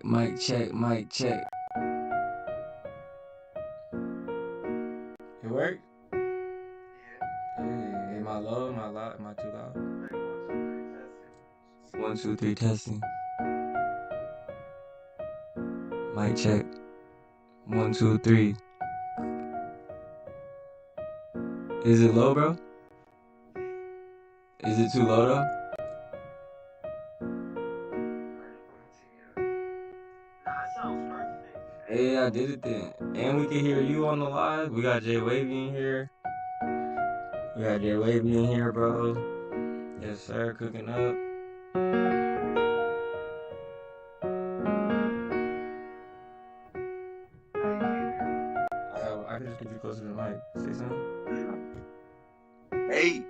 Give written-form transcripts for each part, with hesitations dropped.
Mic check, mic check. work? Hey, am I low? Am I loud? Am I too loud? 1, 2, 3 testing. Mic check. 1, 2, 3. Is it low, bro? Is it too low though? Hey, I did it then. And we can hear you on the live. We got Jay Wavy in here. We got Jay Wavy in here, bro. Yes, sir. Cooking up. I can just get you closer to the mic. Say something. Hey.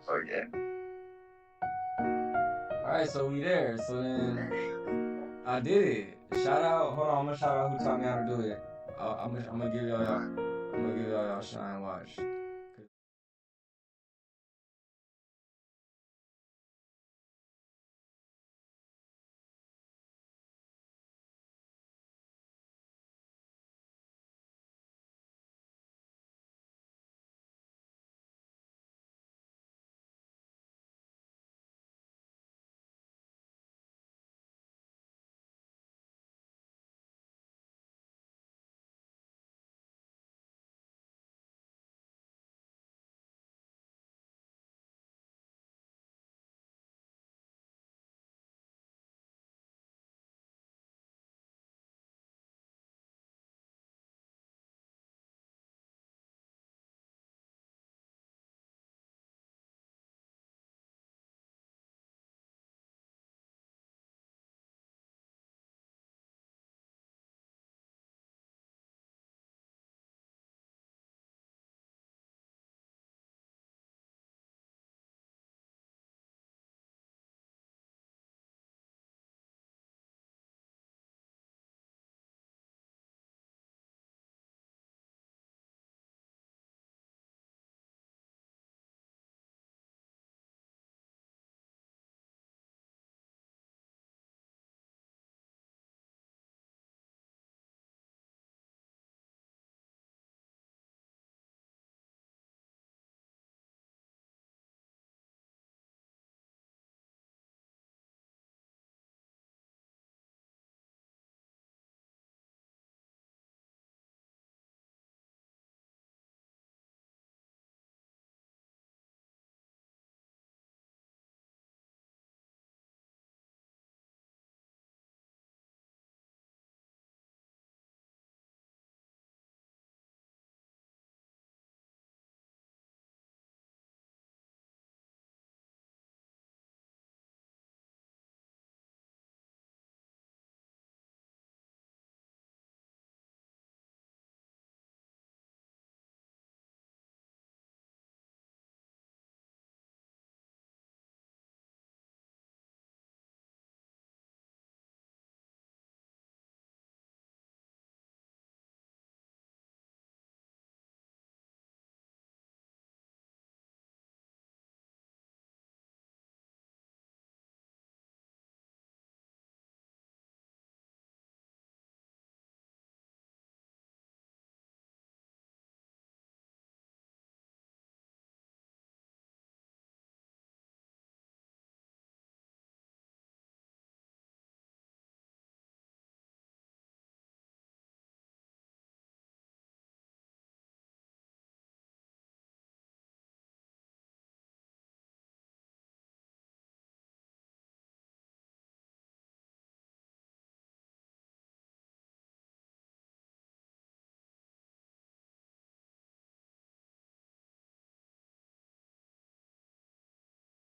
Oh, yeah. Alright, so we there. So then I did it. Shout out. Hold on, I'm gonna shout out who taught me how to do it. I'm gonna give y'all shine watch.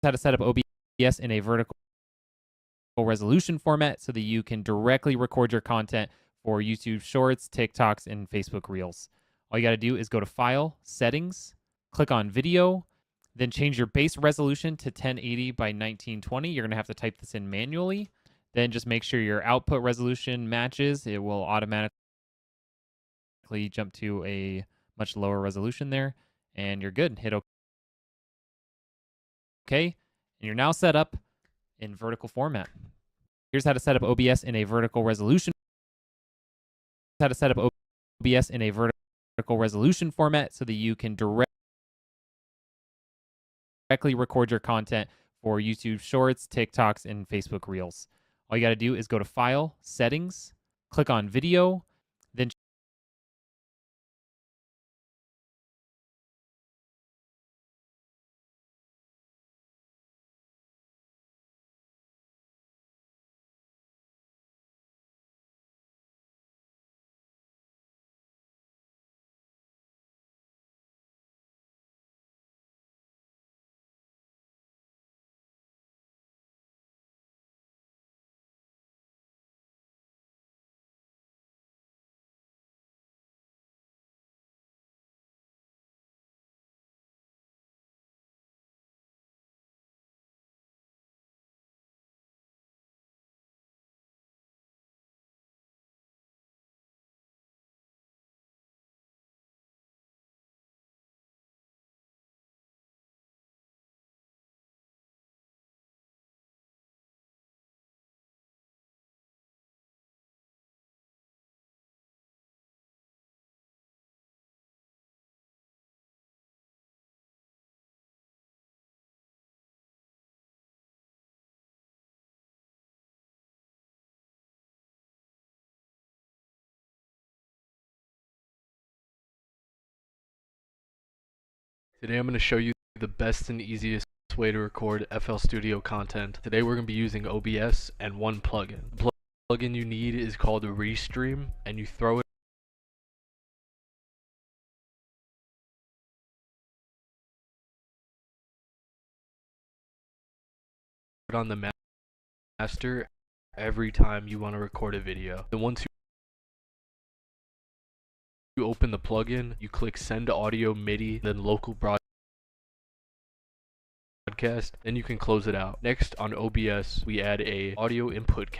How to set up OBS in a vertical resolution format so that you can directly record your content for YouTube Shorts, TikToks, and Facebook Reels. All you got to do is go to File, Settings, click on Video, then change your base resolution to 1080 by 1920. You're going to have to type this in manually. Then just make sure your output resolution matches. It will automatically jump to a much lower resolution there, and you're good. Hit OK, and you're now set up in vertical format. Here's how to set up OBS in a vertical resolution how to set up OBS in a vertical resolution format so that you can directly record your content for YouTube Shorts, TikToks, and Facebook Reels. All you got to do is go to File, Settings, click on Video, then Today I'm going to show you the best and easiest way to record FL Studio content. Today we're going to be using OBS and one plugin. The plugin you need is called Restream, and you throw it on the master every time you want to record a video. Then once you open the plugin, you click Send Audio MIDI, then Local Broadcast, then you can close it out. Next, on OBS, we add a audio input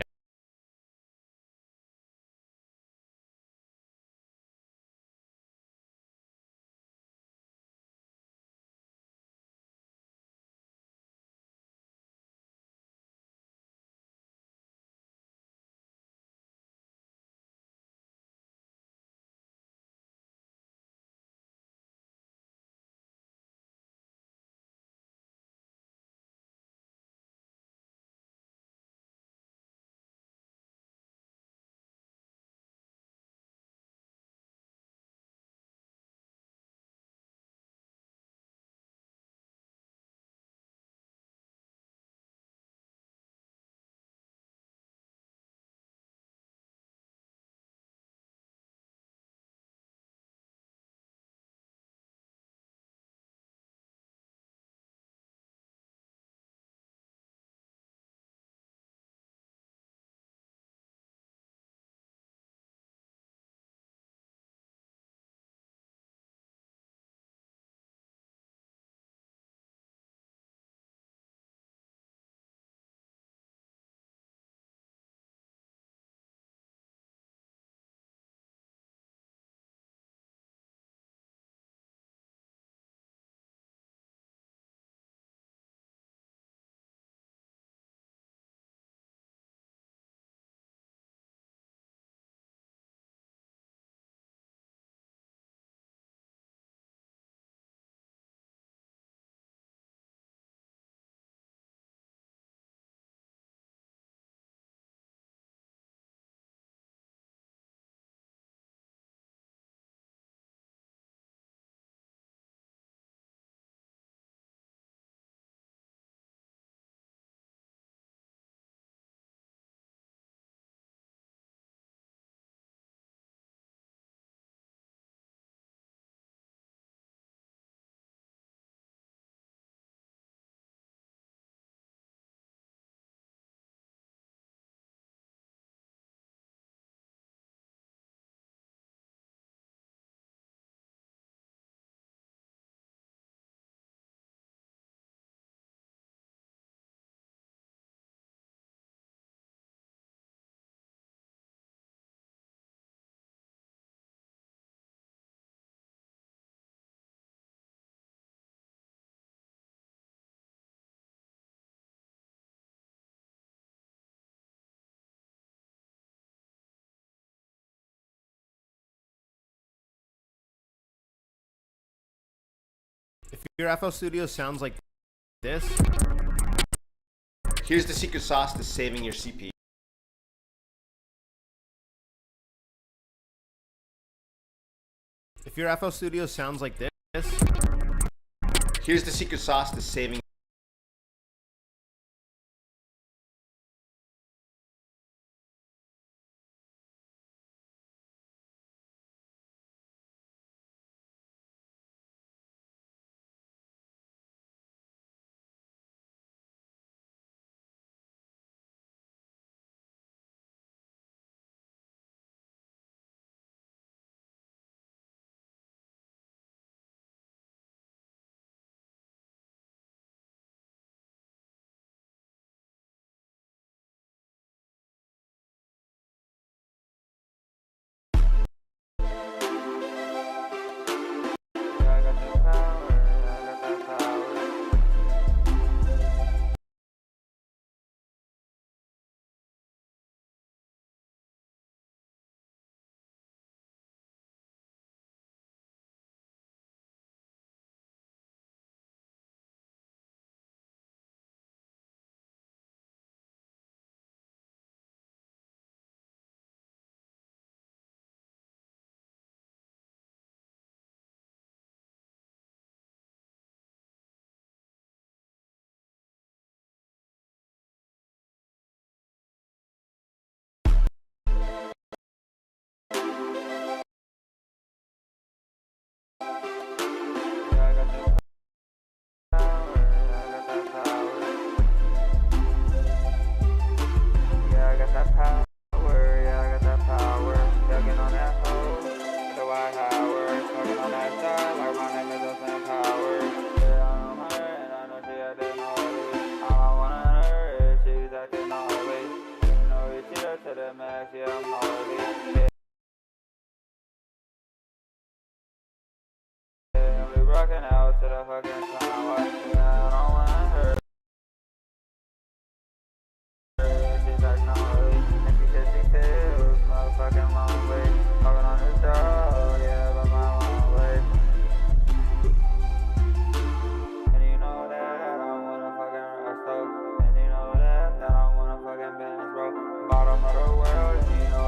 If your FL Studio sounds like this, Here's the secret sauce to saving your CPU. if your FL Studio sounds like this, Here's the secret sauce to saving. Rocking out to the fucking sun, watching I don't wanna hurt. She's like, no, and she said she feels motherfucking lonely. Talking on this dog, yeah, but my long way. And you know that I wanna fucking rest up. And you know that I wanna fucking Benz, bro. Bottom of the world, and you know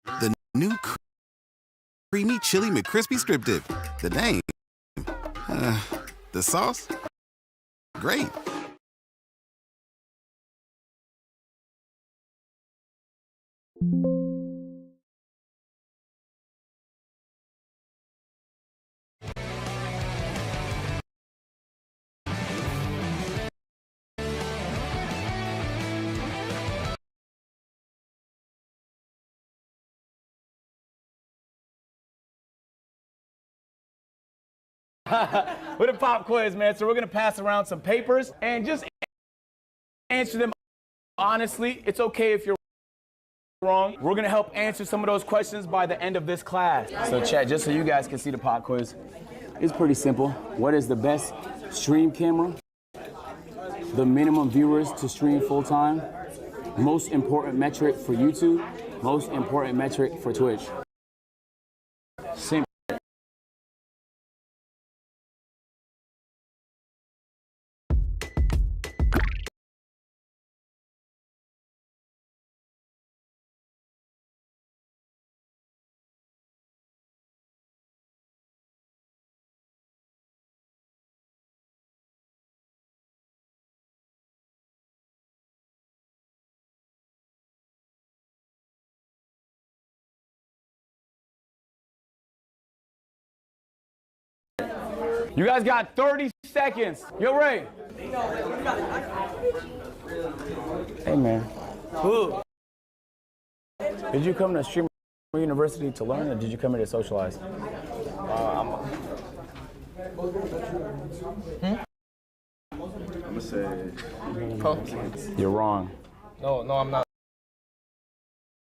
The new creamy chili McCrispy strip dip. The name. The sauce? Great. With a pop quiz, man. So we're gonna pass around some papers and just answer them honestly. It's okay if you're wrong. We're gonna help answer some of those questions by the end of this class. So chat, just so you guys can see the pop quiz, it's pretty simple. What is the best stream camera? The minimum viewers to stream full time? Most important metric for YouTube? Most important metric for Twitch? Simple. You guys got 30 seconds. Yo, Ray. Hey, man. Who? Did you come to Streamer University to learn, or did you come here to socialize? I'm gonna say. You're wrong. No, I'm not.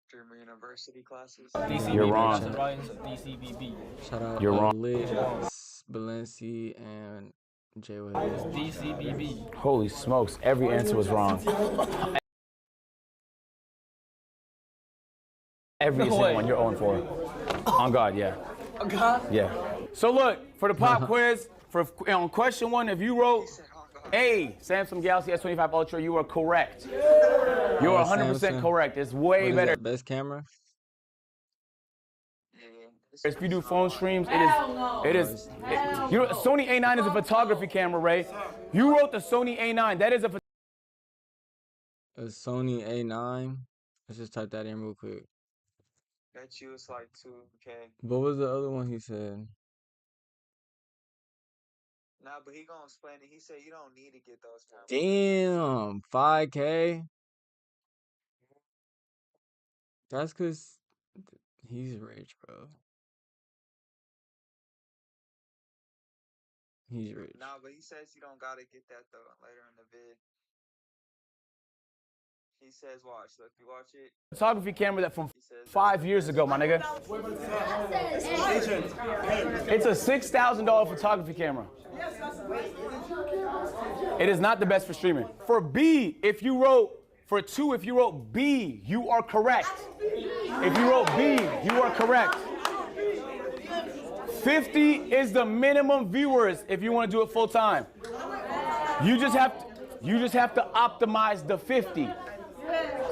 Streamer University classes. You're wrong. DCBB. Shout out You're wrong. Lit, Balenci, and Jay Wade. DCBB. Holy smokes, every answer was wrong. Every single one, you're 0 for. On God, yeah. On God? Yeah. So look, for the pop quiz, on question 1, if you wrote A, Samsung Galaxy S25 Ultra, you are correct. You are 100% Samsung. correct. It's way What is better. that, best camera? If you do phone streams, it is. You know, Sony A9 is a photography camera, Ray. You wrote the Sony A9. That is a. A Sony A9. Let's just type that in real quick. Bet you it's like 2K. What was the other one he said? Nah, but he gonna explain it. He said you don't need to get those cameras. Damn, 5K. That's cause he's rich, bro. He's rich. Nah, but he says you don't gotta get that though later in the vid. He says watch. Look, you watch it. Photography camera that from He says 5 years ago, my nigga. It's a $6,000 photography camera. It is not the best for streaming. For B, if you wrote, for 2, if you wrote B, you are correct. If you wrote B, you are correct. 50 is the minimum viewers if you want to do it full time. You just have to optimize the 50.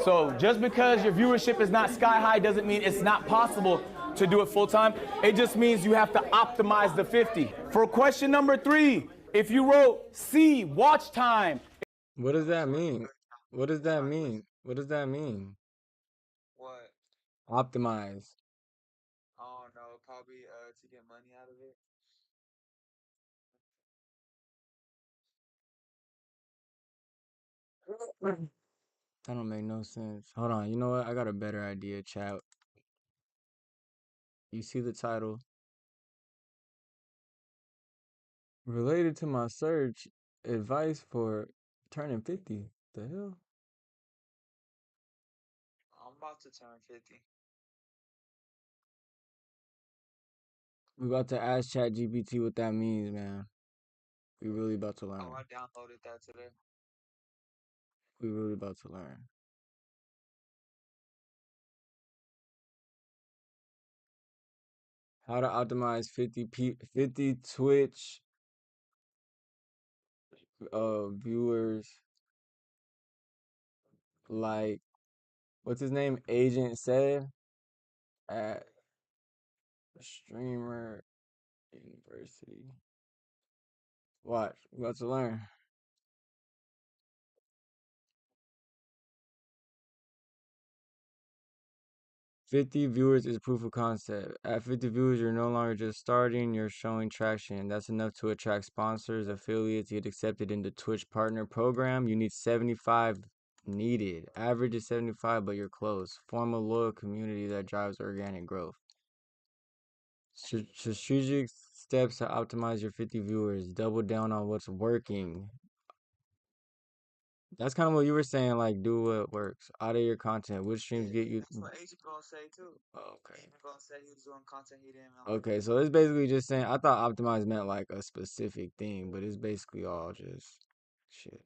So just because your viewership is not sky high doesn't mean it's not possible to do it full time. It just means you have to optimize the 50. For question number 3, if you wrote C, watch time. What does that mean? What does that mean? What does that mean? what? Optimize. I don't know. Probably to get money out of it. That don't make no sense. Hold on. You know what? I got a better idea, chat. You see the title. Related to my search, advice for turning 50. The hell? I'm about to turn 50. We about to ask ChatGPT what that means, man. We really about to learn. Oh, I downloaded that today. We really about to learn. How to optimize 50 Twitch viewers, like what's his name? Agent said. at Streamer University. Watch, we about to learn. $50 viewers is proof of concept. At 50 viewers, you're no longer just starting, you're showing traction. That's enough to attract sponsors, affiliates, get accepted in the Twitch partner program. You need 75 needed. Average is 75, but you're close. Form a loyal community that drives organic growth. Strategic steps to optimize your 50 viewers. Double down on what's working. That's kind of what you were saying, like, do what works. Out of your content, which streams get you... That's what Agent gonna say too. Oh, okay. Agent gonna say he was doing content he didn't know. Okay, so it's basically just saying, I thought optimize meant like a specific thing, but it's basically all just shit.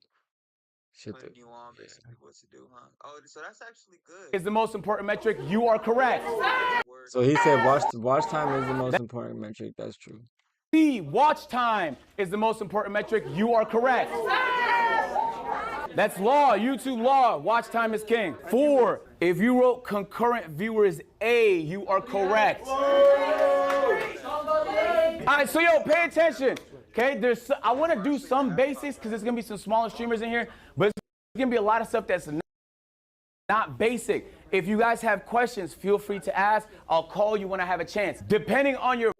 Putting you on basically what to do, huh? Oh, so that's actually good. Is the most important metric. You are correct. So he said watch time is the most important metric. That's true. C, watch time is the most important metric. You are correct. That's law, YouTube law. Watch time is king. 4, if you wrote concurrent viewers A, you are correct. All right, so yo, pay attention. Okay, I want to do some basics because there's gonna be some smaller streamers in here, but it's gonna be a lot of stuff that's not basic. If you guys have questions, feel free to ask. I'll call you when I have a chance. Depending on your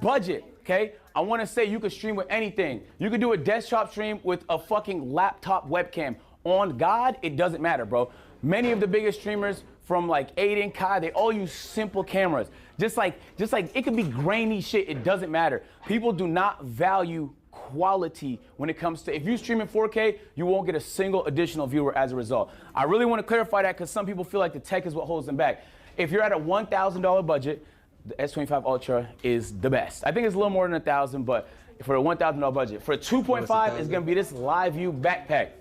budget, okay? I want to say you could stream with anything. You could do a desktop stream with a fucking laptop webcam. On God, it doesn't matter, bro. Many of the biggest streamers from like Aiden, Kai, they all use simple cameras. Just like it could be grainy shit, it doesn't matter. People do not value quality when it comes to, if you stream in 4K, you won't get a single additional viewer as a result. I really want to clarify that because some people feel like the tech is what holds them back. If you're at a $1,000 budget, the S25 Ultra is the best. I think it's a little more than 1,000, but for a $1,000 budget, for a 2.5, it's gonna be this Live View backpack.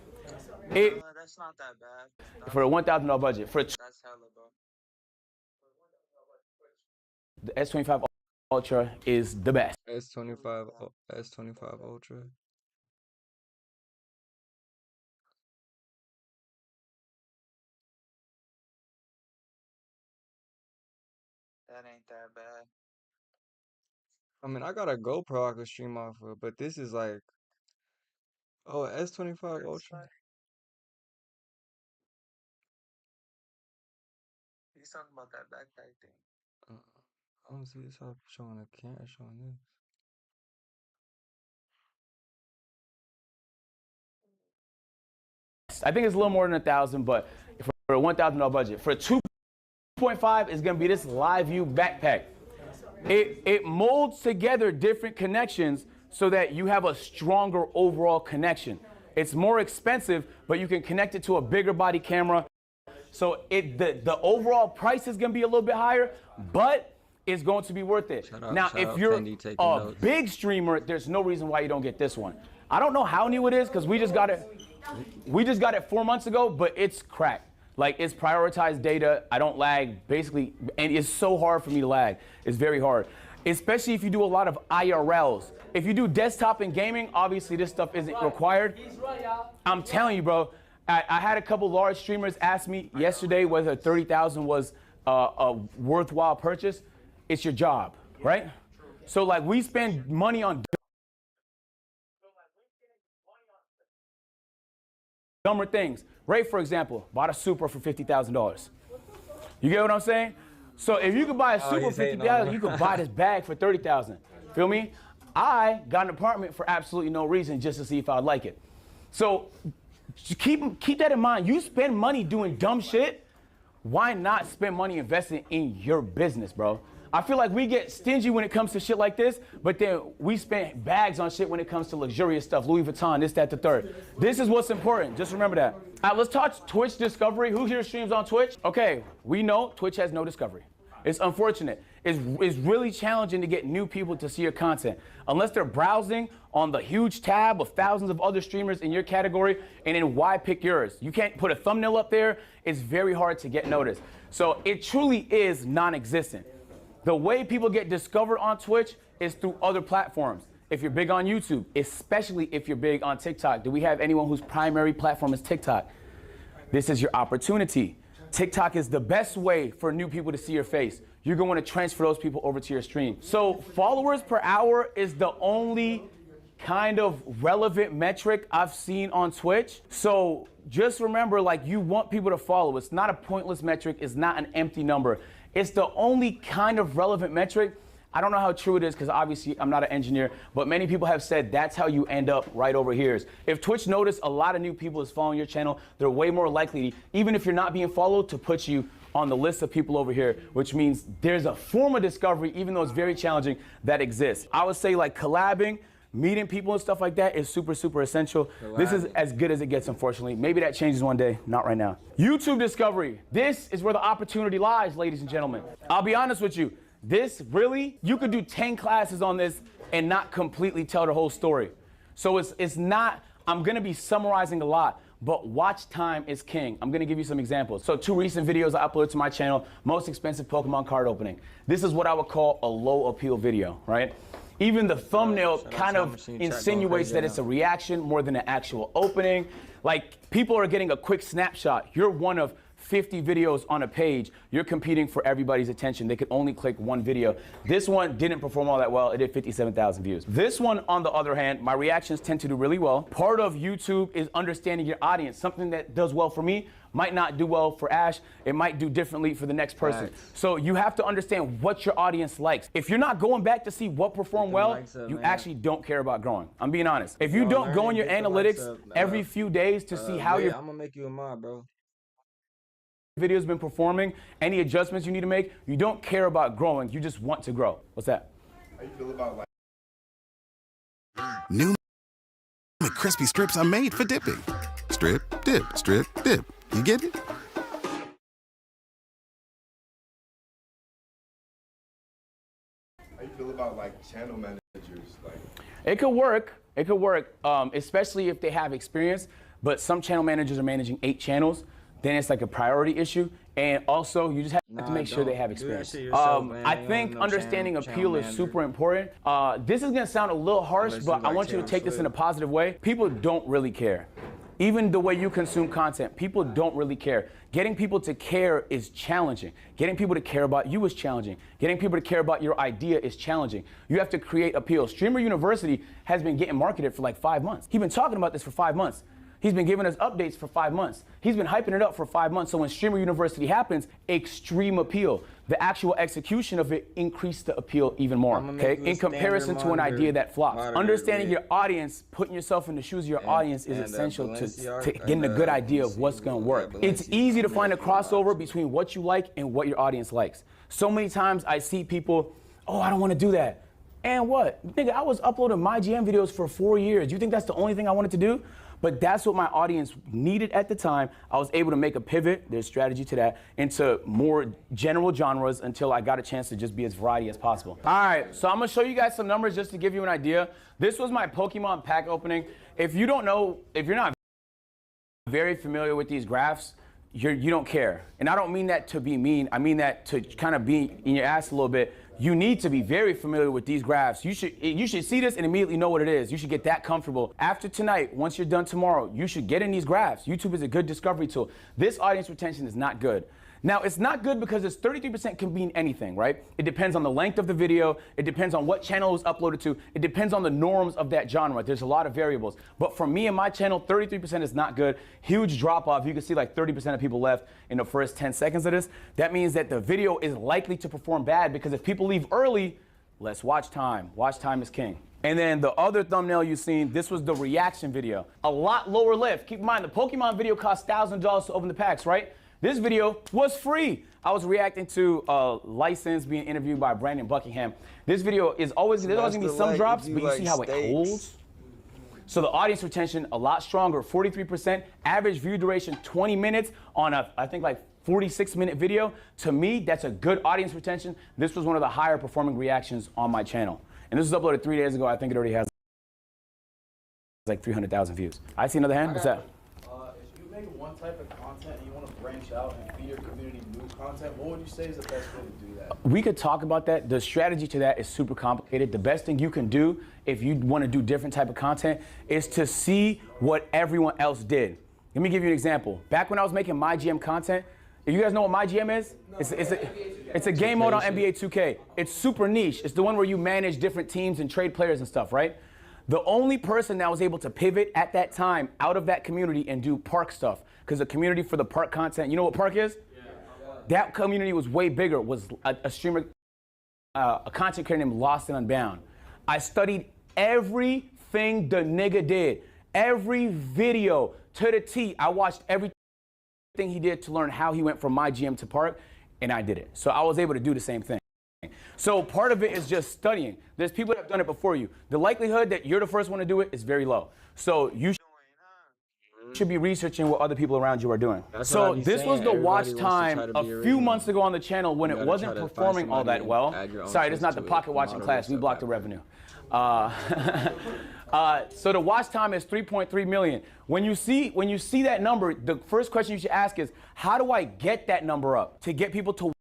That's not that bad. For a $1,000 budget, for a That's hella, bro. the S25 Ultra is the best. S25 Ultra. That ain't that bad. I mean, I got a GoPro I could stream off of, but this is like, oh, S25 Ultra. He's talking about that backpack thing. I don't see this up showing a camera showing this. I think it's a little more than 1,000, but for a $1,000 budget, for a 2.5, it's gonna be this Live View backpack. It molds together different connections so that you have a stronger overall connection. It's more expensive, but you can connect it to a bigger body camera. So the overall price is gonna be a little bit higher, but it's going to be worth it. Now, if you're a big streamer, there's no reason why you don't get this one. I don't know how new it is because we just got it 4 months ago, but it's cracked. Like, it's prioritized data. I don't lag, basically, and it's so hard for me to lag. It's very hard, especially if you do a lot of IRLs. If you do desktop and gaming, obviously this stuff isn't required. I'm telling you, bro, I had a couple large streamers ask me yesterday whether 30,000 was a worthwhile purchase. It's your job, right? So, like, we spend money on dumber things. Ray, for example, bought a Supra for $50,000. You get what I'm saying? So if you could buy a Supra for $50,000, you could buy this bag for $30,000. Feel me? I got an apartment for absolutely no reason, just to see if I'd like it. So keep that in mind. You spend money doing dumb shit. Why not spend money investing in your business, bro? I feel like we get stingy when it comes to shit like this, but then we spend bags on shit when it comes to luxurious stuff, Louis Vuitton, this, that, the third. This is what's important. Just remember that. All right, let's talk Twitch discovery. Who here streams on Twitch? Okay, we know Twitch has no discovery. It's unfortunate. It's really challenging to get new people to see your content. Unless they're browsing on the huge tab of thousands of other streamers in your category, and then why pick yours? You can't put a thumbnail up there. It's very hard to get noticed. So it truly is non-existent. The way people get discovered on Twitch is through other platforms. If you're big on YouTube, especially if you're big on TikTok. Do we have anyone whose primary platform is TikTok? This is your opportunity. TikTok is the best way for new people to see your face. you're going to want to transfer those people over to your stream. So followers per hour is the only kind of relevant metric I've seen on Twitch. So just remember, like, you want people to follow. It's not a pointless metric. It's not an empty number. It's the only kind of relevant metric. I don't know how true it is because obviously I'm not an engineer, but many people have said that's how you end up right over here. If Twitch notice a lot of new people is following your channel, they're way more likely, even if you're not being followed, to put you on the list of people over here, which means there's a form of discovery, even though it's very challenging, that exists. I would say like collabing, meeting people and stuff like that is super, super essential. This is as good as it gets, unfortunately. Maybe that changes one day, not right now. YouTube discovery. This is where the opportunity lies, ladies and gentlemen. I'll be honest with you. This really, you could do 10 classes on this and not completely tell the whole story. So it's not, I'm gonna be summarizing a lot, but watch time is king. I'm gonna give you some examples. So 2 recent videos I uploaded to my channel, most expensive Pokemon card opening. This is what I would call a low appeal video, right? Even the thumbnail kind of insinuates that it's a reaction more than an actual opening. Like, people are getting a quick snapshot. You're one of 50 videos on a page. You're competing for everybody's attention. They could only click one video. This one didn't perform all that well. It did 57,000 views. This one, on the other hand, my reactions tend to do really well. Part of YouTube is understanding your audience. Something that does well for me might not do well for Ash. It might do differently for the next person. Right. So you have to understand what your audience likes. If you're not going back to see what performed well, you actually don't care about growing. I'm being honest. If you don't go in your analytics every few days to see how your I'm gonna make you a mod, bro. video's been performing, any adjustments you need to make, you don't care about growing, you just want to grow. What's that? How you feel about like New McCrispy strips are made for dipping. Strip, dip, strip, dip. You get it? how you feel about like channel managers? Like, It could work, especially if they have experience, but some channel managers are managing 8 channels, then it's like a priority issue. And also, you just have to make sure they have experience. I think understanding appeal is super important. This is gonna sound a little harsh, but I want you to take this in a positive way. People don't really care. Even the way you consume content, people don't really care. Getting people to care is challenging. Getting people to care about you is challenging. Getting people to care about your idea is challenging. You have to create appeal. Streamer University has been getting marketed for like 5 months. He's been talking about this for 5 months. He's been giving us updates for 5 months. He's been hyping it up for 5 months. So when Streamer University happens, extreme appeal. The actual execution of it increased the appeal even more, okay? In comparison to an idea that flops. Understanding your audience, putting yourself in the shoes of your audience is essential to getting a good idea of what's gonna work. It's easy to find a crossover between what you like and what your audience likes. So many times I see people, oh, I don't wanna do that. And what? Nigga, I was uploading my GM videos for 4 years. Do you think that's the only thing I wanted to do? But that's what my audience needed at the time. I was able to make a pivot, there's strategy to that, into more general genres until I got a chance to just be as variety as possible. All right, so I'm gonna show you guys some numbers just to give you an idea. This was my Pokemon pack opening. If you don't know, if you're not very familiar with these graphs, you don't care. And I don't mean that to be mean, I mean that to kind of be in your ass a little bit. You need to be very familiar with these graphs. You should see this and immediately know what it is. You should get that comfortable. After tonight, once you're done tomorrow, you should get in these graphs. YouTube is a good discovery tool. This audience retention is not good. Now, it's not good because it's 33% can mean anything, right? It depends on the length of the video. It depends on what channel it was uploaded to. It depends on the norms of that genre. There's a lot of variables. But for me and my channel, 33% is not good. Huge drop off. You can see like 30% of people left in the first 10 seconds of this. That means that the video is likely to perform bad because if people leave early, less watch time. Watch time is king. And then the other thumbnail you've seen, this was the reaction video. A lot lower lift. Keep in mind, the Pokemon video cost $1,000 to open the packs, right? This video was free. I was reacting to License being interviewed by Brandon Buckingham. This video is always, there's always gonna be some drops, but you see how it holds? So the audience retention, a lot stronger, 43%. Average view duration, 20 minutes on a, I think like 46-minute video. To me, that's a good audience retention. This was one of the higher performing reactions on my channel. And this was uploaded 3 days ago. I think it already has like 300,000 views. I see another hand, what's that? If you make one type of content and you want to branch out and feed your community new content, what would you say is the best way to do that? We could talk about that. The strategy to that is super complicated. The best thing you can do if you want to do different type of content is to see what everyone else did. Let me give you an example. Back when I was making my GM content, if you guys know what my GM is, It's a game mode on NBA 2K. It's super niche. It's the one where you manage different teams and trade players and stuff, right? The only person that was able to pivot at that time out of that community and do park stuff, because the community for the park content, you know what park is? Yeah. That community was way bigger, was a streamer, a content creator named Lost and Unbound. I studied everything the nigga did, every video to the T. I watched everything he did to learn how he went from my GM to park, and I did it. So I was able to do the same thing. So part of it is just studying. There's people that have done it before you. The likelihood that you're the first one to do it is very low. So you should be researching what other people around you are doing. So this was the watch time a few months ago on the channel when it wasn't performing all that well. Sorry, this is not the pocket watching class. We blocked the revenue. So the watch time is 3.3 million. When you see that number, the first question you should ask is, how do I get that number up to get people to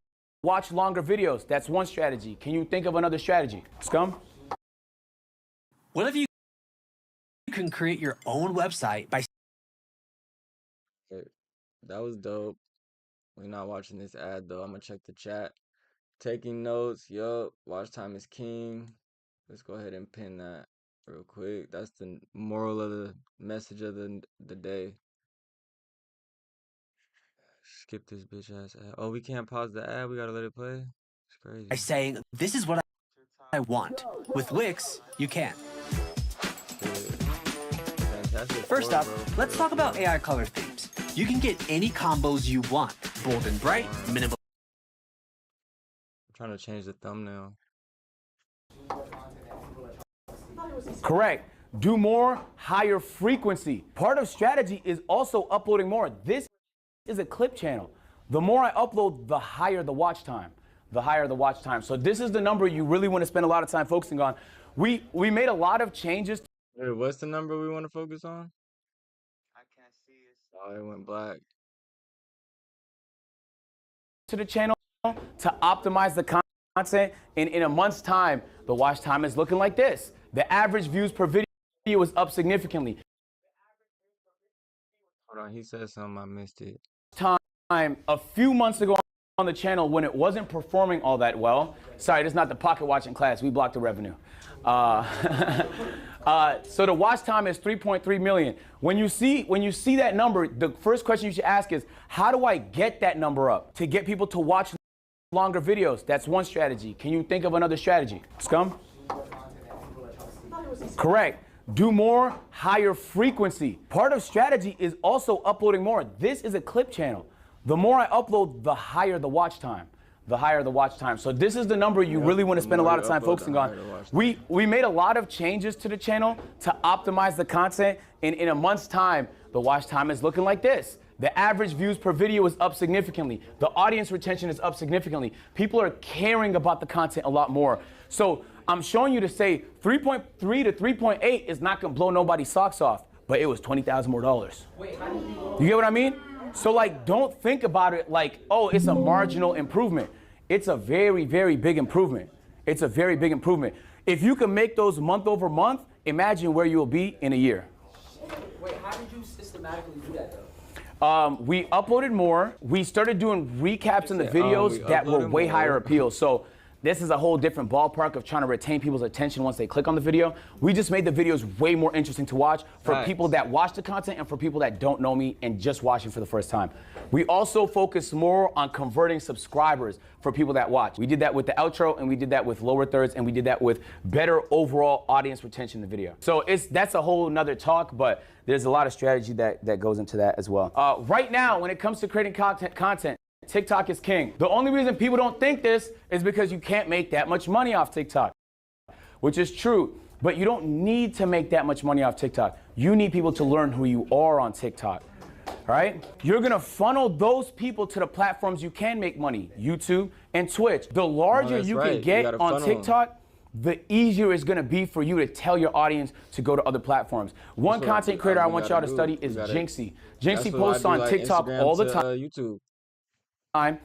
watch longer videos? That's one strategy. Can you think of another strategy? Scum? What if you can create your own website by... That was dope. We're not watching this ad though. I'm gonna check the chat. Taking notes. Yup. Watch time is king. Let's go ahead and pin that real quick. That's the moral of the message of the day. Skip this bitch ass ad. Oh, we can't pause the ad. We gotta let it play. It's crazy. by saying, this is what I want. With Wix, you can. First up, let's talk about AI color themes. You can get any combos you want. Bold and bright, minimal. I'm trying to change the thumbnail. Correct. Do more, higher frequency. Part of strategy is also uploading more. This is a clip channel. The more I upload, the higher the watch time. The higher the watch time. So this is the number you really want to spend a lot of time focusing on. We made a lot of changes. Wait, what's the number we want to focus on? I can't see it. Oh, it went black. To the channel to optimize the content. And in a month's time, the watch time is looking like this. The average views per video is up significantly. Hold on, he said something, I missed it. Time a few months ago on the channel when it wasn't performing all that well. Sorry, this is not the pocket watching class. We blocked the revenue. So the watch time is 3.3 million. When you see that number, the first question you should ask is, how do I get that number up to get people to watch longer videos? That's one strategy. Can you think of another strategy? Scum? Correct. Do more, higher frequency. Part of strategy is also uploading more. This is a clip channel. The more I upload, the higher the watch time. The higher the watch time. So this is the number you really want to spend a lot of time focusing on. We made a lot of changes to the channel to optimize the content. And in a month's time, the watch time is looking like this. The average views per video is up significantly. The audience retention is up significantly. People are caring about the content a lot more. So I'm showing you to say 3.3 to 3.8 is not gonna blow nobody's socks off, but it was $20,000 more. Wait, how did you get what I mean? So like, don't think about it like, oh, it's a marginal improvement. It's a very, very big improvement. It's a very big improvement. If you can make those month over month, imagine where you will be in a year. Wait, how did you systematically do that though? We uploaded more. We started doing recaps in the videos that were way higher appeal. So this is a whole different ballpark of trying to retain people's attention once they click on the video. We just made the videos way more interesting to watch for people that watch the content and for people that don't know me and just watching for the first time. We also focus more on converting subscribers for people that watch. We did that with the outro, and we did that with lower thirds, and we did that with better overall audience retention in the video. So that's a whole nother talk, but there's a lot of strategy that goes into that as well. Right now, when it comes to creating content, TikTok is king. The only reason people don't think this is because you can't make that much money off TikTok, which is true. But you don't need to make that much money off TikTok. You need people to learn who you are on TikTok, right? You're gonna funnel those people to the platforms you can make money, YouTube and Twitch. The larger you can get on TikTok, the easier it's gonna be for you to tell your audience to go to other platforms. One content creator I want y'all to study is Jinxie. Jinxie posts on TikTok all the time. YouTube. And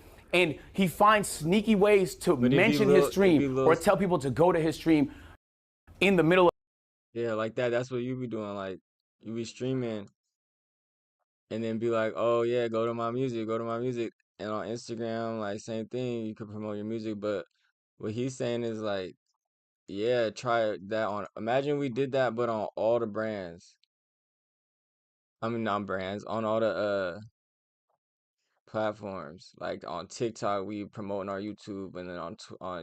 he finds sneaky ways to mention his stream or tell people to go to his stream in the middle of. Yeah, like that. That's what you be doing. Like, you be streaming and then be like, oh yeah, go to my music, And on Instagram, like same thing, you could promote your music, but what he's saying is like, yeah, try that on. Imagine we did that, but on all the brands. I mean, not brands, on all the platforms. Like on TikTok, we promoting our YouTube, and then on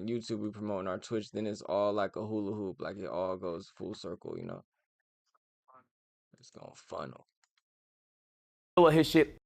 YouTube, we promoting our Twitch. Then it's all like a hula hoop, like it all goes full circle, you know. It's gonna funnel. His shit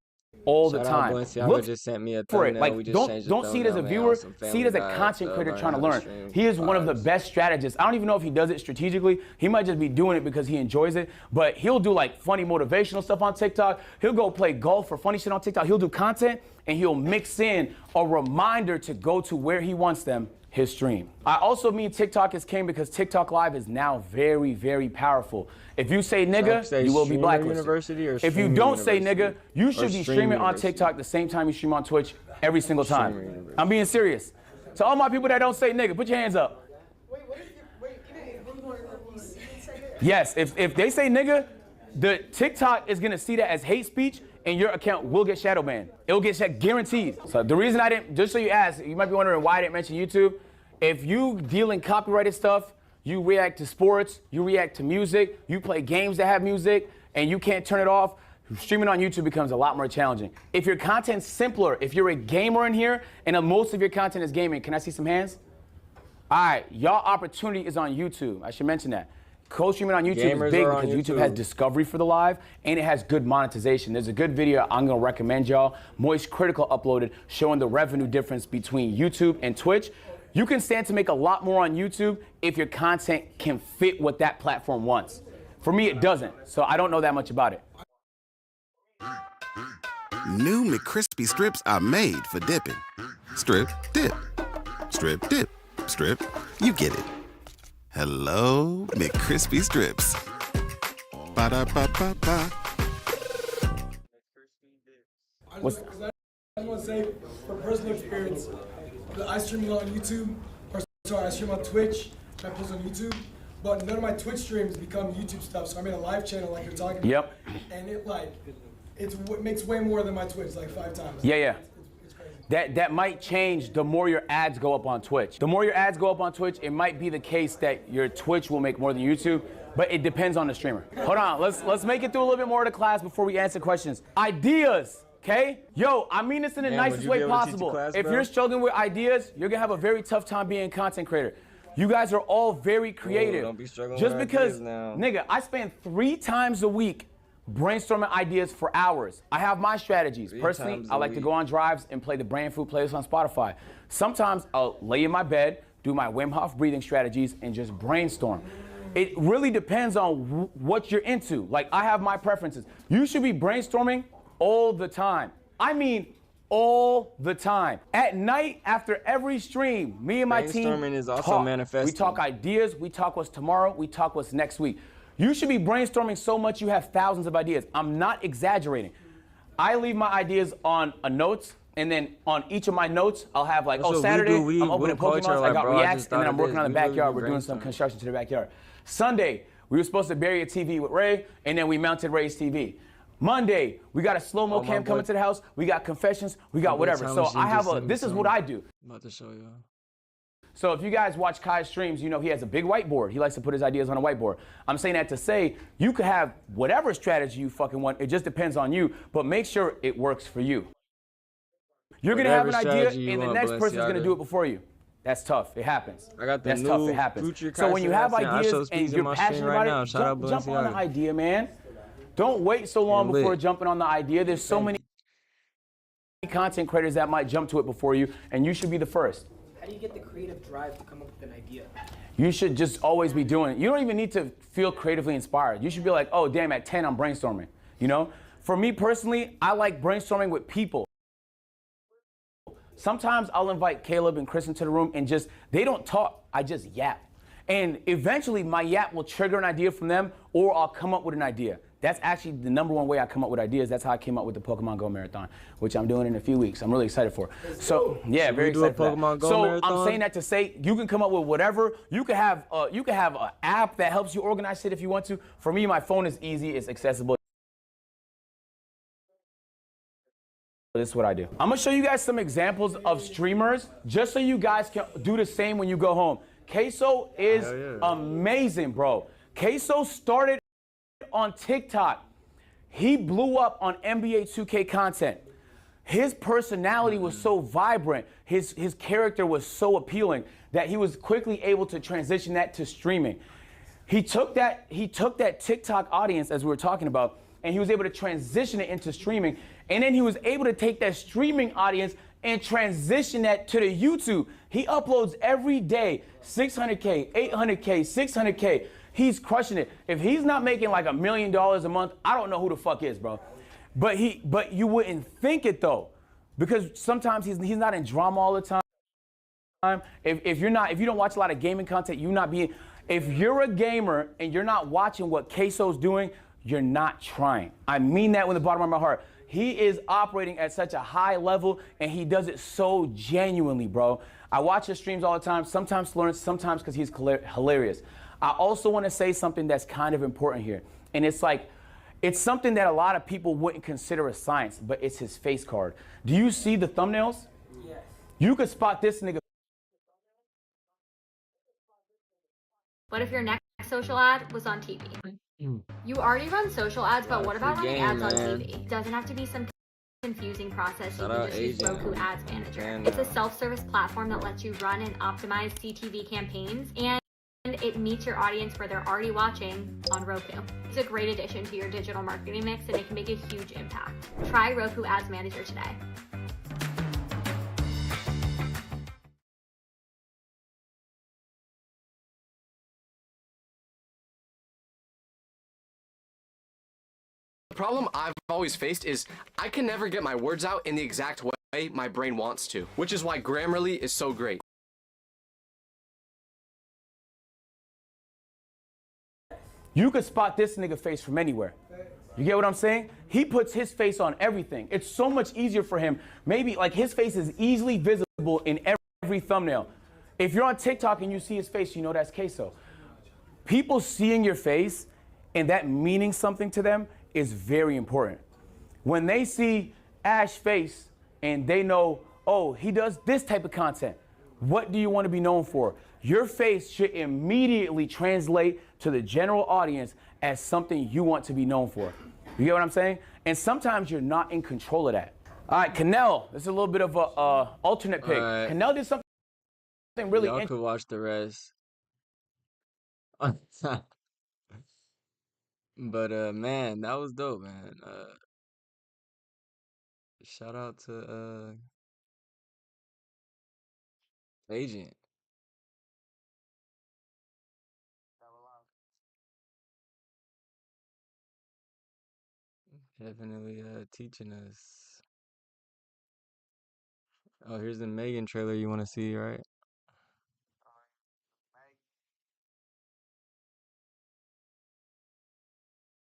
all the Shout out time. Balenciaga Look just sent me a for it. thumbnail. Like, We just changed the don't see it as a thumbnail, man, viewer. on some See it Family as a Guy content stuff, creator learn trying to how to learn. stream He is one of the vibes. best strategists. I don't even know if he does it strategically. He might just be doing it because he enjoys it. But he'll do like funny motivational stuff on TikTok. He'll go play golf for funny shit on TikTok. He'll do content and he'll mix in a reminder to go to where he wants them, his stream. I also mean TikTok is king because TikTok Live is now very, very powerful. If you say nigga, you will be blacklisted. If you don't say nigga, you should be streaming on TikTok the same time you stream on Twitch every single time. I'm being serious. To all my people that don't say nigga, put your hands up. Yes, if they say nigga, the TikTok is gonna see that as hate speech and your account will get shadow banned. It'll get guaranteed. So the reason I didn't, just so you ask, you might be wondering why I didn't mention YouTube. If you deal in copyrighted stuff, you react to sports, you react to music, you play games that have music, and you can't turn it off, streaming on YouTube becomes a lot more challenging. If your content's simpler, if you're a gamer in here, and most of your content is gaming, can I see some hands? All right, y'all opportunity is on YouTube. I should mention that. Co-streaming on YouTube Gamers is big are on because YouTube YouTube. has discovery for the live, and it has good monetization. There's a good video I'm gonna recommend y'all. Moist Critical uploaded showing the revenue difference between YouTube and Twitch. You can stand to make a lot more on YouTube if your content can fit what that platform wants. For me, it doesn't, so I don't know that much about it. New McCrispy strips are made for dipping. Strip, dip. Strip, dip. Strip. You get it. Hello, McCrispy strips. Ba-da-ba-ba-ba. I just want to say, from personal experience, that I stream on YouTube, I stream on Twitch, and I post on YouTube, but none of my Twitch streams become YouTube stuff, so I made a live channel like you're talking about. Yep. And it makes way more than my Twitch, like 5 times. Yeah. It's crazy. That might change the more your ads go up on Twitch. The more your ads go up on Twitch, it might be the case that your Twitch will make more than YouTube, but it depends on the streamer. Hold on, let's make it through a little bit more of the class before we answer questions. Ideas. Okay? Yo, I mean this in the nicest way possible. If you're struggling with ideas, you're gonna have a very tough time being a content creator. You guys are all very creative. Don't be struggling Just with because, ideas now. nigga, I spend 3 times a week brainstorming ideas for hours. I have my strategies. Personally, times I a like to week. go on drives and play the Brand Food playlist on Spotify. Sometimes I'll lay in my bed, do my Wim Hof breathing strategies, and just brainstorm. It really depends on what you're into. Like, I have my preferences. You should be brainstorming all the time. I mean, all the time. At night, after every stream, me and my team Brainstorming is also talk. manifesting. We talk ideas, we talk what's tomorrow, we talk what's next week. You should be brainstorming so much you have thousands of ideas. I'm not exaggerating. I leave my ideas on a notes, and then on each of my notes, I'll have like, That's what we Saturday, do. We I'm opening call each Pokemon, other I like, got bro, I reacts, just and then thought I'm of working this. on the We really backyard. do We're doing some brainstorm. construction to the backyard. Sunday, we were supposed to bury a TV with Ray, and then we mounted Ray's TV. Monday, we got a slow-mo cam boy- coming to the house. We got confessions. We got boy whatever. Time So Machine I have just a, sent me this is what I do. I'm about to show you. So if you guys watch Kai's streams, you know he has a big whiteboard. He likes to put his ideas on a whiteboard. I'm saying that to say you could have whatever strategy you fucking want. It just depends on you, but make sure it works for you. You're gonna have an Whatever idea, strategy you and the want, next person's gonna Balenciaga. do it before you. That's tough. It happens. I got the That's new tough. It happens. Future So when you have Christ accent. I show ideas and speeds in you're my stream passionate right about now. it, Shout out jump on the Balenciaga. idea, man. Don't wait so long You're before lit. jumping on the idea. There's so many content creators that might jump to it before you, and you should be the first. How do you get the creative drive to come up with an idea? You should just always be doing it. You don't even need to feel creatively inspired. You should be like, oh, damn, at 10, I'm brainstorming. You know? For me personally, I like brainstorming with people. Sometimes I'll invite Caleb and Chris into the room and just, they don't talk, I just yap. And eventually my yap will trigger an idea from them, or I'll come up with an idea. That's actually the #1 way I come up with ideas. That's how I came up with the Pokemon Go Marathon, which I'm doing in a few weeks. I'm really excited for. So yeah, very do a excited for that. Pokemon Go So Marathon? I'm saying that to say you can come up with whatever. You can have an app that helps you organize shit if you want to. For me, my phone is easy. It's accessible. this is what I do. I'm gonna show you guys some examples of streamers, just so you guys can do the same when you go home. Queso is amazing, bro. Queso started on TikTok. He blew up on NBA 2K content. His personality was so vibrant, his character was so appealing that he was quickly able to transition that to streaming. He took that TikTok audience, as we were talking about, and he was able to transition it into streaming. And then he was able to take that streaming audience and transition that to the YouTube. He uploads every day, 600K, 800K, 600K. He's crushing it. If he's not making like $1 million a month, I don't know who the fuck is, bro. But you wouldn't think it though, because sometimes he's not in drama all the time. If you don't watch a lot of gaming content, if you're a gamer and you're not watching what Queso's doing, you're not trying. I mean that with the bottom of my heart. He is operating at such a high level and he does it so genuinely, bro. I watch his streams all the time, sometimes to learn, sometimes because he's hilarious. I also want to say something that's kind of important here. And it's something that a lot of people wouldn't consider a science, but it's his face card. Do you see the thumbnails? Yes. You could spot this nigga. What if your next social ad was on TV? You already run social ads, but what about running ads on TV? It doesn't have to be some confusing process. You can just use Roku Ads Manager. It's a self-service platform that lets you run and optimize CTV campaigns, and it meets your audience where they're already watching on Roku. It's a great addition to your digital marketing mix, and it can make a huge impact. Try Roku Ads Manager today. The problem I've always faced is I can never get my words out in the exact way my brain wants to, which is why Grammarly is so great. You could spot this nigga face from anywhere. You get what I'm saying? He puts his face on everything. It's so much easier for him. Maybe like his face is easily visible in every thumbnail. If you're on TikTok and you see his face, you know that's Queso. People seeing your face and that meaning something to them is very important. When they see Ash face and they know, oh, he does this type of content, what do you want to be known for? Your face should immediately translate to the general audience as something you want to be known for. You get what I'm saying? And sometimes you're not in control of that. All right, Canel, this is a little bit of a alternate pick. Right. Canel did something really interesting. Y'all could watch the rest. But man, that was dope, man. Shout out to Agent. Definitely teaching us. Oh, here's the Megan trailer you want to see, right?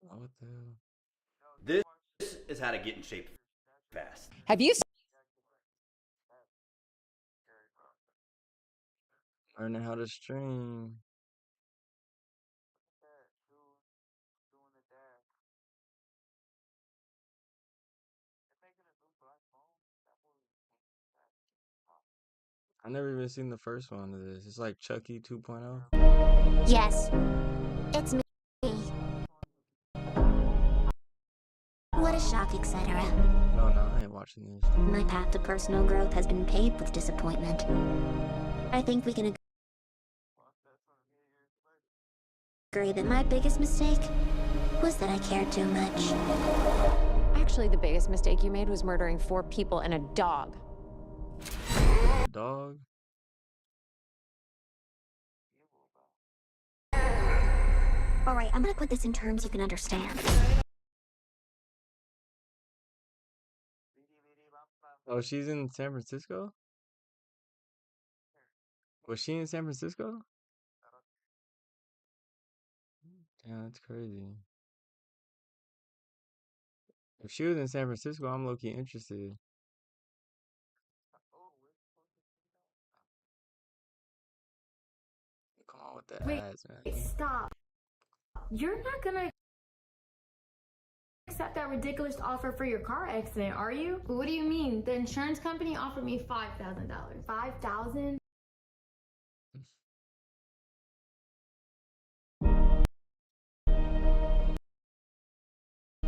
Oh, what the hell? This is how to get in shape fast. Have you Learning how to stream. I never even seen the first one of this. It's like Chucky 2.0. Yes, it's me. What a shock, etc. No, I ain't watching this. My path to personal growth has been paved with disappointment. I think we can agree that my biggest mistake was that I cared too much. Actually, the biggest mistake you made was murdering 4 people and a dog. Dog? Alright, I'm gonna put this in terms you can understand. Oh, she's in San Francisco? Was she in San Francisco? Damn, that's crazy. If she was in San Francisco, I'm low-key interested. Come on with the ads, man. Stop. You're not gonna accept that ridiculous offer for your car accident, are you? What do you mean? The insurance company offered me $5,000. $5,000?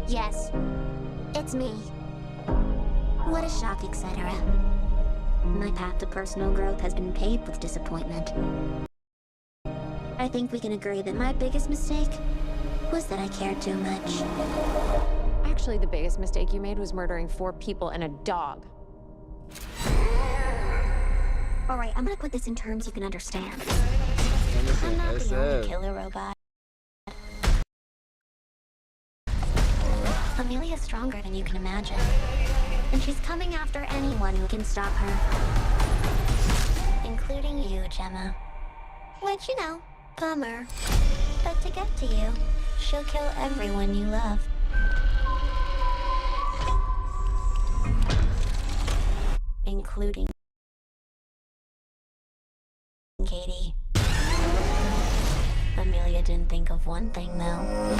Yes, it's me. What a shock, etc. My path to personal growth has been paved with disappointment. I think we can agree that my biggest mistake was that I cared too much. Actually, the biggest mistake you made was murdering 4 people and a dog. Alright, I'm gonna put this in terms you can understand. I'm not the only killer robot. Amelia's stronger than you can imagine. And she's coming after anyone who can stop her. Including you, Gemma. Which, you know, bummer. But to get to you, she'll kill everyone you love. Including Katie. Amelia didn't think of one thing, though.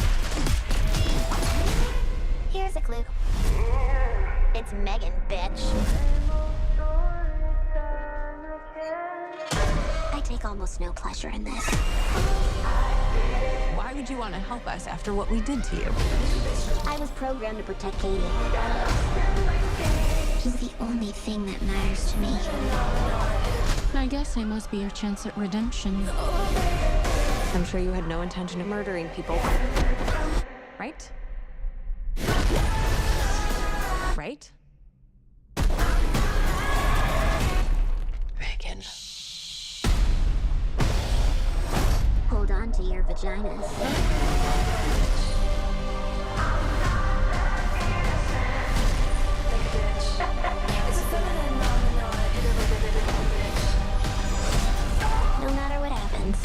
Here's a clue. It's Megan, bitch. I take almost no pleasure in this. Why would you want to help us after what we did to you? I was programmed to protect Katie. She's the only thing that matters to me. I guess I must be your chance at redemption. I'm sure you had no intention of murdering people. Right? Right? Megan. Hold on to your vaginas. No matter what happens,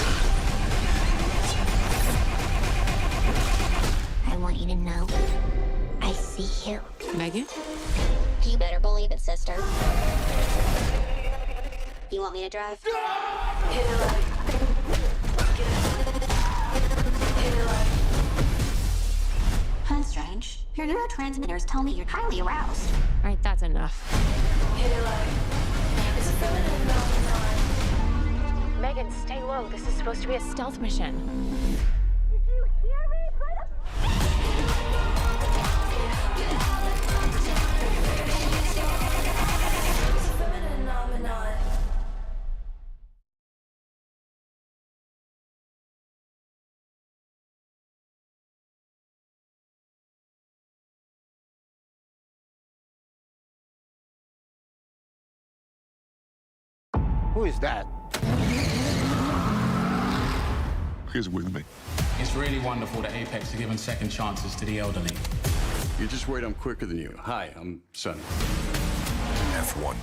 I want you to know I see you. Megan? You better believe it, sister. You want me to drive? That's strange. Your neurotransmitters tell me you're highly aroused. All right, that's enough. Megan, stay low. This is supposed to be a stealth mission. Who is that? He's with me. It's really wonderful that Apex are giving second chances to the elderly. You're just worried I'm quicker than you. Hi, I'm Sonny. F1.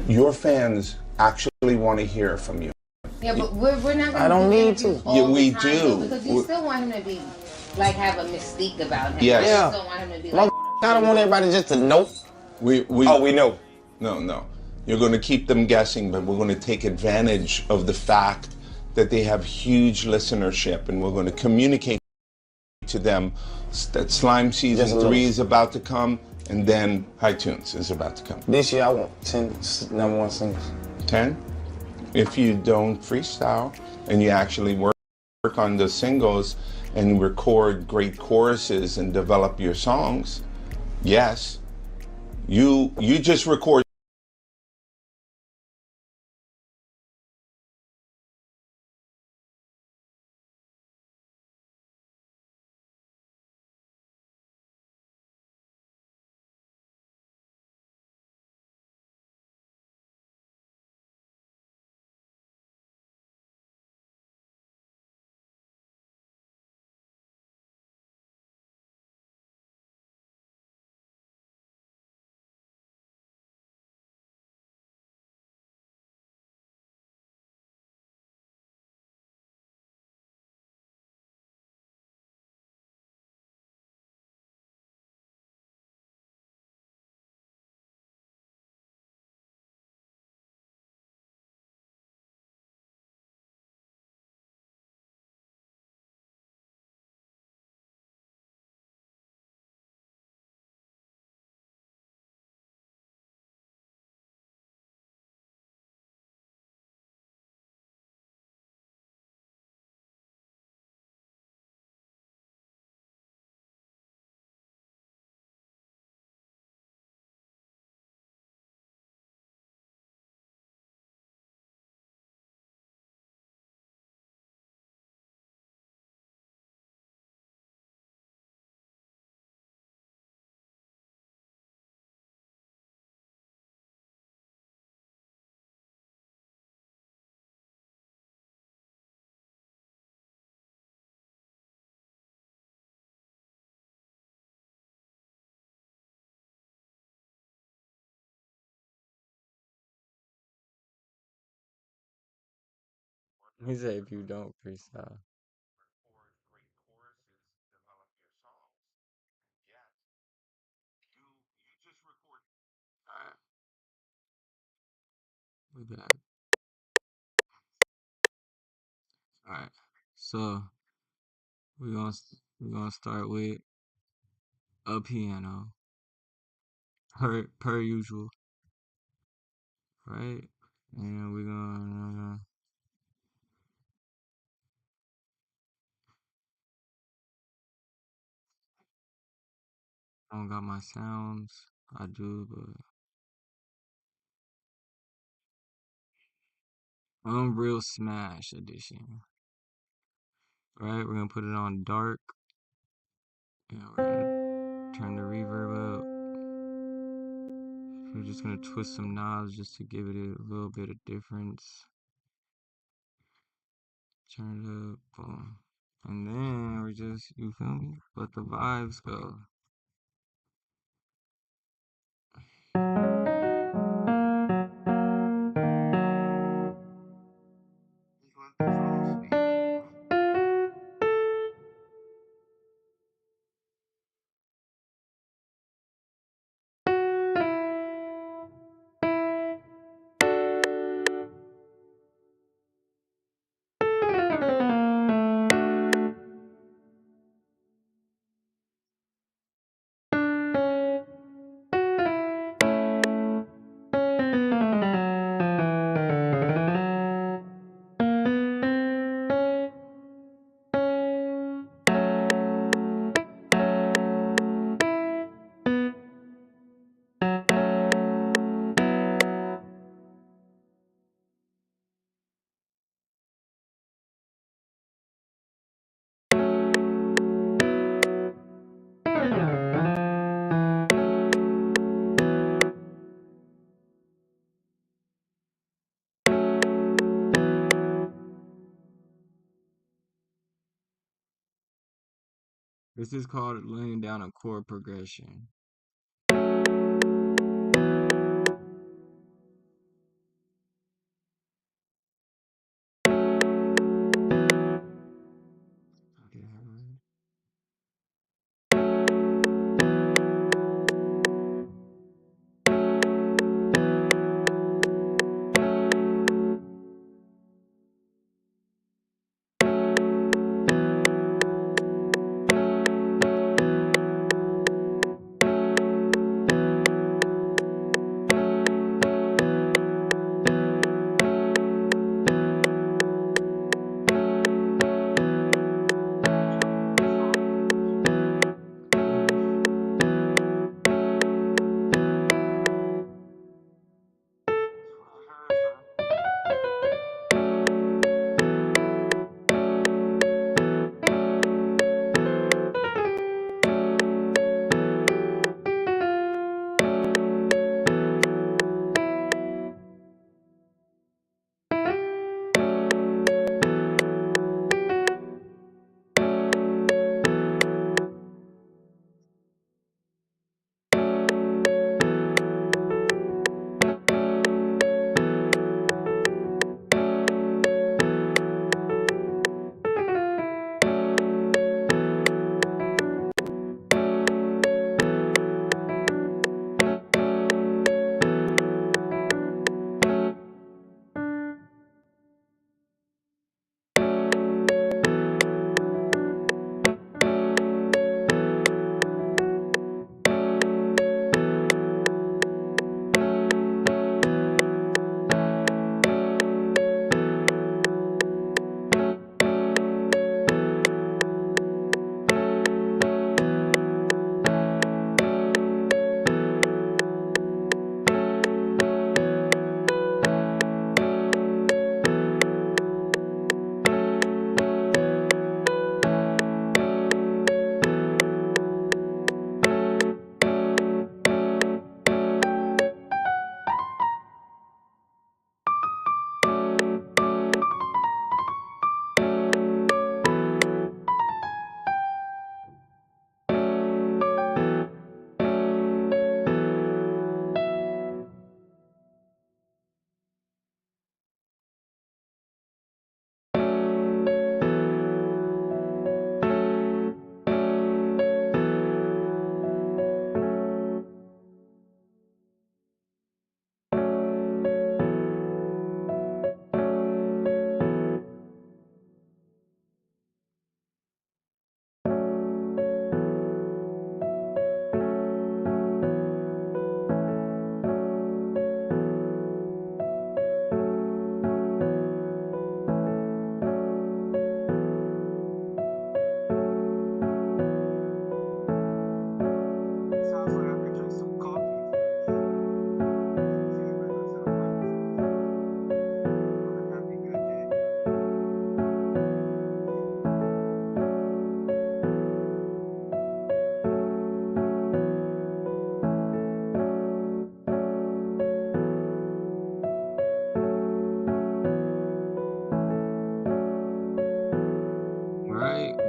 Your fans actually want to hear from you. Yeah, but we're not I going don't to do need to. interviews all Yeah, the we time, do. though, because you still want him to be, like, have a mystique about him. Yes. You Yeah. still want him to be like, I don't want everybody just to know. We know. No. You're going to keep them guessing, but we're going to take advantage of the fact that they have huge listenership, and we're going to communicate to them that Slime Season 3 is about to come, and then High Tunes is about to come. This year I want 10 number one singles. 10? If you don't freestyle and you actually work on the singles and record great choruses and develop your songs, yes, you just record. He said if you don't freestyle. Alright, we back. Alright, so we're gonna start with a piano per usual, right? And we're gonna I don't got my sounds. I do, but Unreal Smash Edition. Right, we're gonna put it on dark, and we're gonna turn the reverb up. We're just gonna twist some knobs just to give it a little bit of difference. Turn it up, boom. And then we're just, you feel me? Let the vibes go. This is called laying down a chord progression.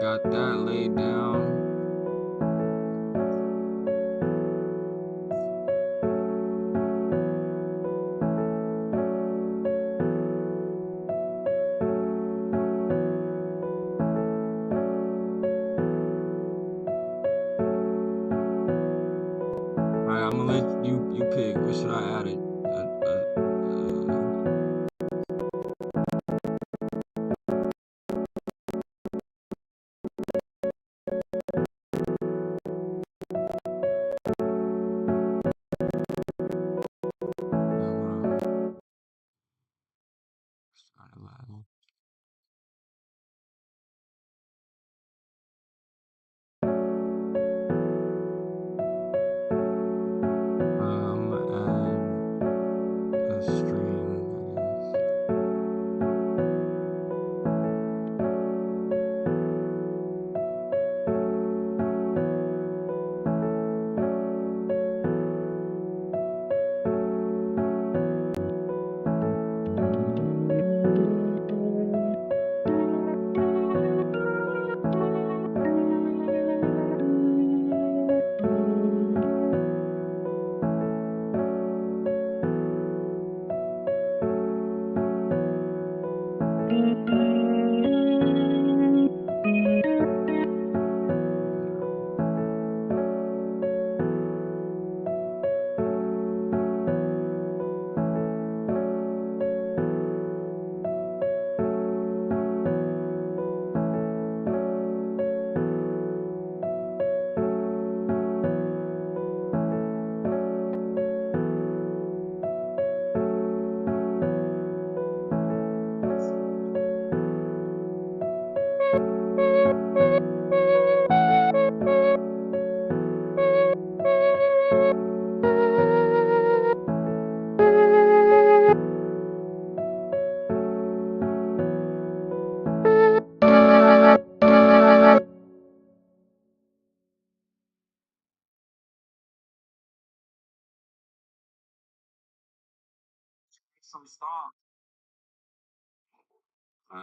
got that laid down. Alright, I'm gonna let you pick. What should I add it? Start a level. I'm gonna add a string, I guess. Some stop. I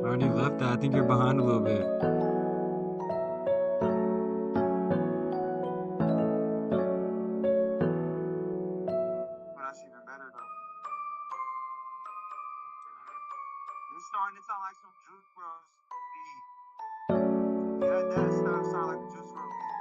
already left that. I think you're behind a little bit. That's even better though. It's starting to sound like some Juice Bros beat. Yeah, that's starting to sound like a Juice Bros beat.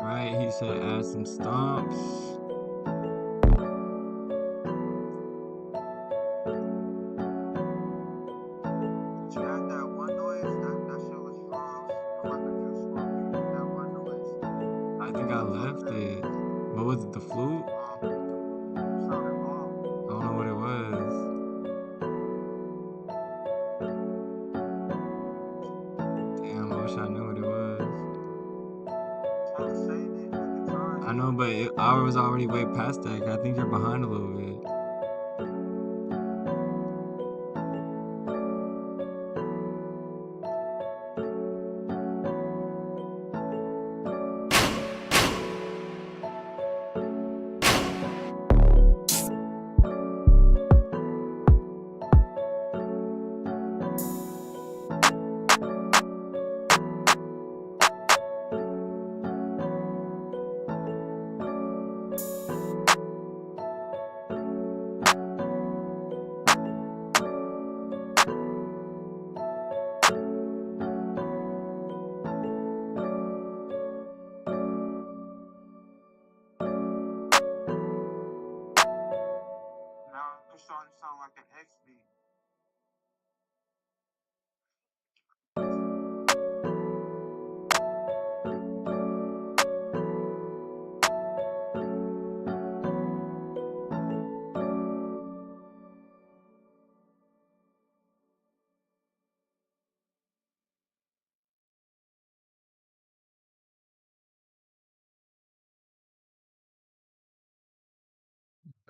Right, he said add some stomps. Did you add that one noise? That shit was rough. Like a juice WRLD. That one noise. I think I left it. What was it, the flute? Sounded off. I don't know what it was. Damn, I wish I knew what it was. I was saying it the guitars. I know, but I was already way past that. I think you're behind a little bit. Now it's starting to sound like an X beat.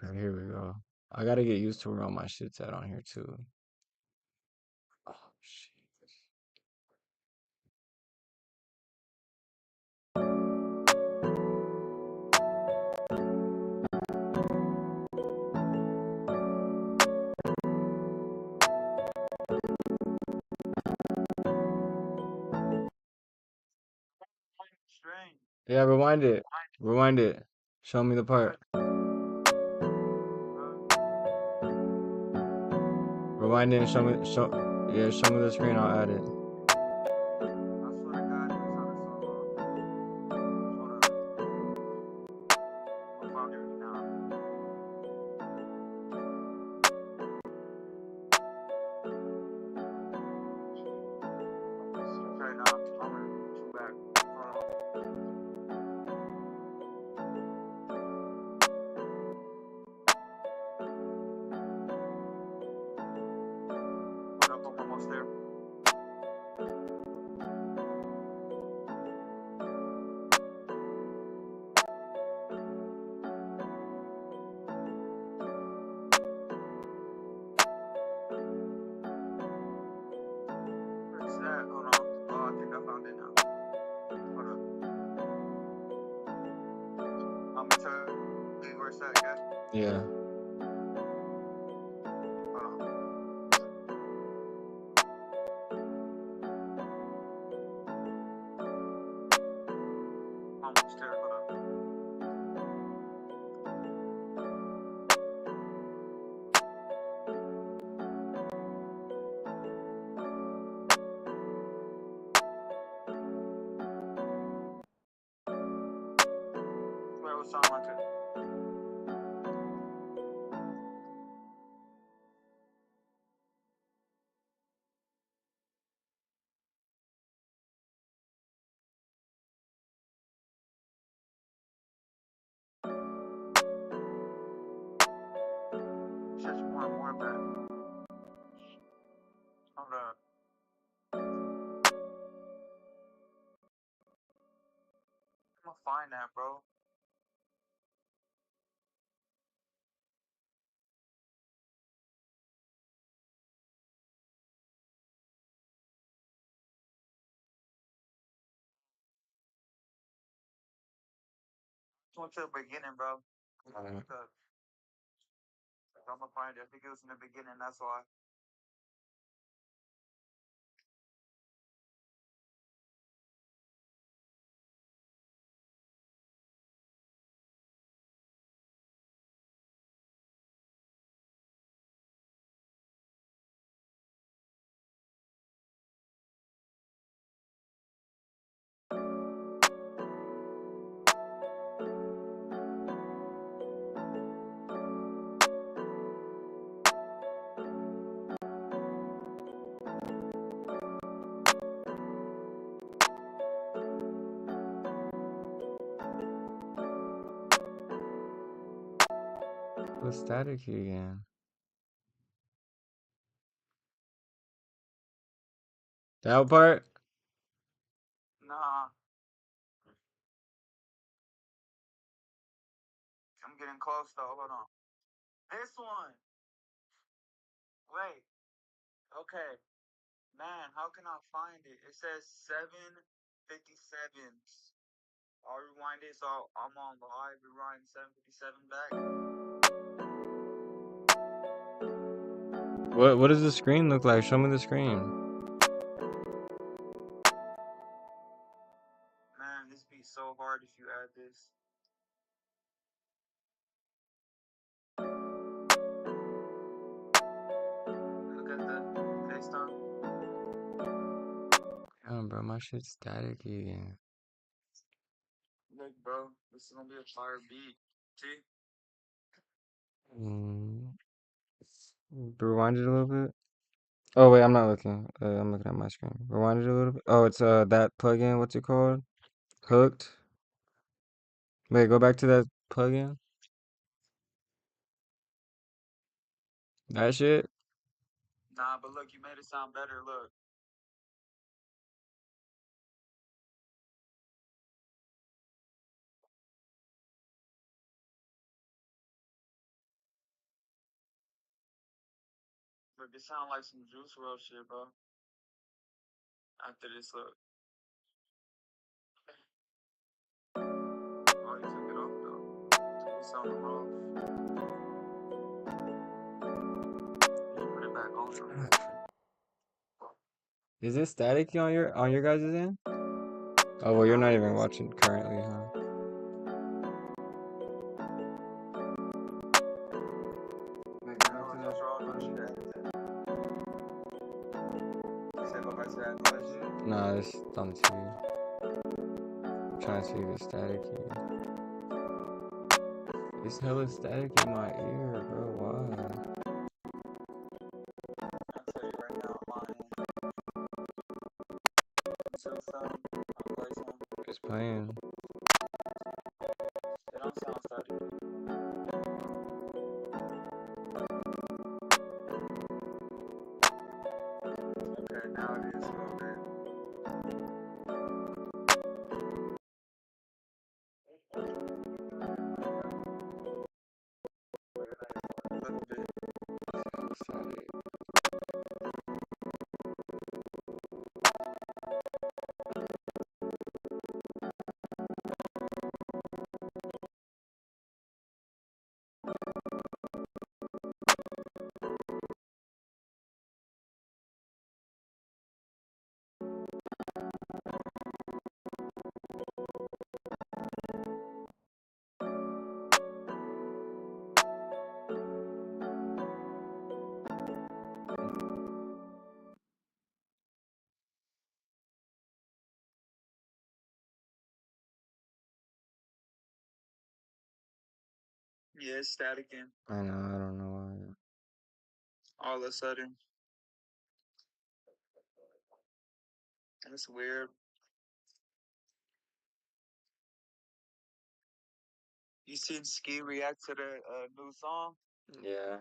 Okay, here we go. I gotta get used to where all my shit's at on here too. Oh shit. Strange. Yeah, rewind it. Rewind it. Show me the part. Rewind it and show me yeah, show me the screen, I'll add it. I swear to God, it sounded so off. Hold up. I'm about to now. Okay, now I'm gonna go back. Hold on. Hold up, I'm almost there. Where's that? Hold on. Oh, I think I found it now. Hold up. I'm gonna tell you where it's at, guys. Yeah. Hold on. Almost there. Hold up. Where was sound like it? Shit, you want more back. Hold up. I'm gonna find that, bro. Just went to the beginning, bro. Alright. Because I'm gonna find it. I think it was in the beginning, that's why. What's staticky again? That part? Nah. I'm getting close though. Hold on. This one. Wait. Okay. Man, how can I find it? It says 7:57. I'll rewind it so I'm on live. Rewind 7:57 back. What does the screen look like? Show me the screen. Man, this beat's so hard if you add this. Look at the FaceTime. Damn, bro, my shit's staticky again. Look, bro, this is gonna be a fire beat. See? Rewind it a little bit. Oh wait, I'm not looking. I'm looking at my screen. Rewind it a little bit. Oh, it's that plugin. What's it called? Hooked. Wait, go back to that plugin. That shit. Nah, but look, you made it sound better. Look. Look, it sound like some Juice WRLD shit, bro. After this, look. Oh, you took it off, though. Took the sound off. Put it back on, though. Is it staticky on your guys' end? Oh well, you're not even watching currently, huh? Wait, go back to that. Nah, it's on the TV. I'm trying to see if it's staticky. It's hella static in my ear, bro. Why? I'll tell you right now, mine. It's playing. It don't sound static. Okay, now it is a little bit. A little bit. Static. Yeah, it's static in. I know. I don't know why. All of a sudden. That's weird. You seen Ski react to the new song? Yeah.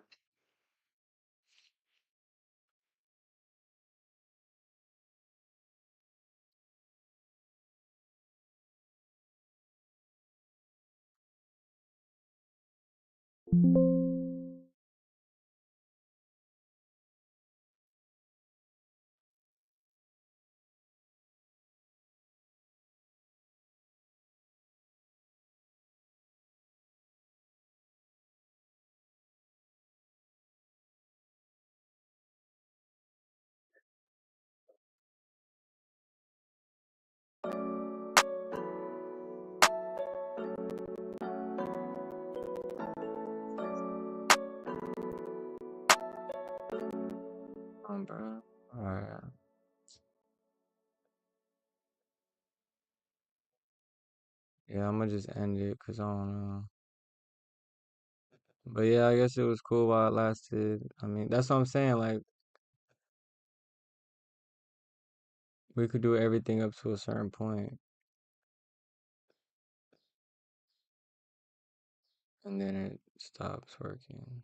Bro. Alright. Yeah, I'm gonna just end it because I don't know. But yeah, I guess it was cool while it lasted. I mean, that's what I'm saying. Like, we could do everything up to a certain point. And then it stops working.